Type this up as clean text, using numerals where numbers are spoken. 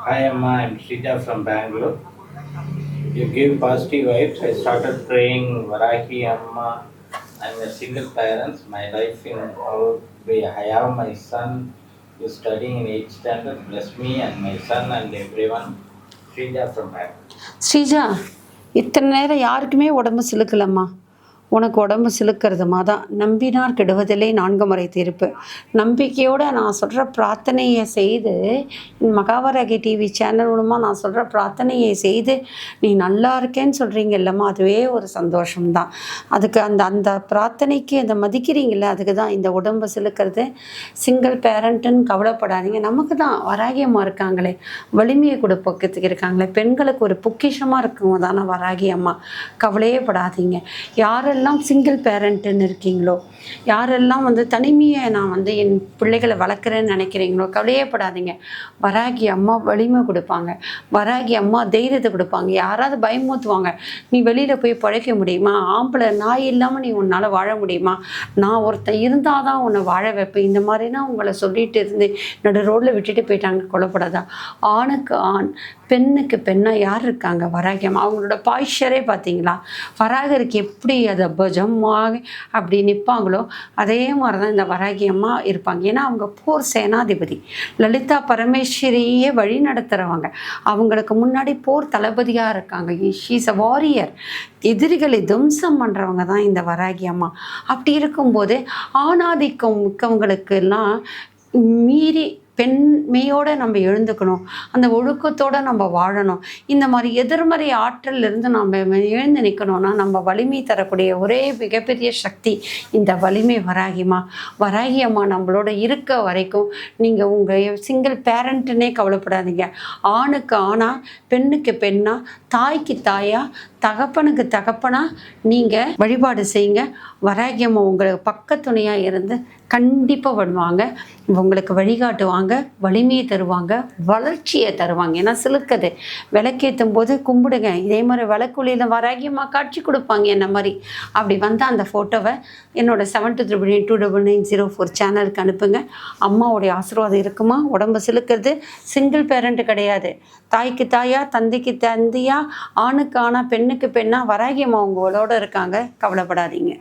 Hi Amma, I'm Srija from Bangalore. You give positive vibes. I started praying Varaki Amma. I'm a single parent. My life in how I have my son who's studying in 8th standard. Bless me and my son and everyone. Srija from Bangalore. Sreeja, இத்தனை நேரம் யாருக்குமே உடம்பு சிலுக்கலம்மா. உனக்கு உடம்பு சிலுக்கிறதுமா தான். நம்பினார் கெடுவதில்லை 4 முறை தீர்ப்பு. நம்பிக்கையோடு நான் சொல்கிற பிரார்த்தனையை செய்து, மகாவராகி டிவி சேனல் மூலமாக நான் சொல்கிற பிரார்த்தனையை செய்து நீ நல்லா இருக்கேன்னு சொல்கிறீங்கல்லம்மா, அதுவே ஒரு சந்தோஷம்தான். அதுக்கு அந்த அந்த பிரார்த்தனைக்கு அந்த மதிக்கிறீங்கள, அதுக்கு தான் இந்த உடம்பு சிலுக்கிறது. சிங்கிள் பேரண்ட்டுன்னு கவலைப்படாதீங்க. நமக்கு தான் வராகியம்மா இருக்காங்களே, வலிமையை கொடுப்பதுக்கு இருக்காங்களே, பெண்களுக்கு ஒரு பொக்கிஷமாக இருக்கவங்க தானே வராகி அம்மா. கவலையே படாதீங்க. யாரெல்லாம் சிங்கிள் பேரண்ட்டுன்னு இருக்கீங்களோ, யாரெல்லாம் தனிமையை நான் என் பிள்ளைகளை வளர்க்குறேன்னு நினைக்கிறீங்களோ, கவலையே படாதீங்க. வராகி அம்மா வலிமை கொடுப்பாங்க. வராகி அம்மா தைரியத்தை கொடுப்பாங்க. யாராவது பயமுறுத்துவாங்க, நீ வெளியில் போய் பழைக்க முடியுமா, ஆம்பளை நாய் இல்லாமல் நீ உன்னால் வாழ முடியுமா, நான் ஒருத்தன் இருந்தால் தான் உன்னை வாழ வைப்பேன், இந்த மாதிரினா உங்களை சொல்லிட்டு இருந்து நடு ரோட்டில் விட்டுட்டு போயிட்டாங்க. கொலைப்படாதா. ஆணுக்கு ஆண், பெண்ணுக்கு பெண்ணாக யார் இருக்காங்க? வராகி அம்மா. அவங்களோட பாய்ச்சரே பார்த்தீங்களா, வராகருக்கு எப்படி அதை பஜமாக அப்படி நிற்பாங்களோ அதே மாதிரி தான் இந்த வராகி அம்மா இருப்பாங்க. ஏன்னா அவங்க போர் சேனாதிபதி, லலிதா பரமேஸ்வரியே வழி நடத்துகிறவங்க. அவங்களுக்கு முன்னாடி போர் தளபதியாக இருக்காங்க. She's a warrior. எதிரிகளை துவம்சம் பண்ணுறவங்க தான் இந்த வராகி அம்மா. அப்படி இருக்கும்போது ஆணாதிக்கம் மிக்கவங்களுக்கெல்லாம் மீறி பெண்மையோடு நம்ம எழுந்துக்கணும், அந்த ஒழுக்கத்தோடு நம்ம வாழணும். இந்த மாதிரி எதிர்மறை ஆற்றலிருந்து நம்ம எழுந்து நிற்கணும்னா நம்ம வலிமை தரக்கூடிய ஒரே மிகப்பெரிய சக்தி இந்த வலிமை வராகிமா. வராகி அம்மா நம்மளோட இருக்க வரைக்கும் நீங்கள் உங்கள் சிங்கிள் பேரண்ட்டுன்னே கவலைப்படாதீங்க. ஆணுக்கு ஆணா, பெண்ணுக்கு பெண்ணா, தாய்க்கு தாயா, தகப்பனுக்கு தகப்பனா நீங்கள் வழிபாடு செய்யுங்க. வராகி அம்மா உங்களுக்கு பக்கத்துணையாக இருந்து கண்டிப்பாக வருவாங்க, உங்களுக்கு வழிகாட்டுவாங்க, வலிமையை தருவாங்க, வளர்ச்சியை தருவாங்க. ஏன்னா சிலுக்குது விளக்கேற்றும் போது கும்பிடுங்க. இதே மாதிரி விளக்குழியில் வராகி அம்மா காட்சி கொடுப்பாங்க என்ன மாதிரி. அப்படி வந்தால் அந்த ஃபோட்டோவை என்னோட 72992904 சேனலுக்கு அனுப்புங்க. அம்மாவுடைய ஆசீர்வாதம் இருக்குமா. உடம்பு சிலுக்கிறது சிங்கிள் பேரண்ட்டு கிடையாது. தாய்க்கு தாயா, தந்தைக்கு தந்தையா, ஆணுக்கு ஆணா, பெண்ணுக்கு பெண்ணா, வராகி அம்மா உங்களோட இருக்காங்க. கவலைப்படாதீங்க.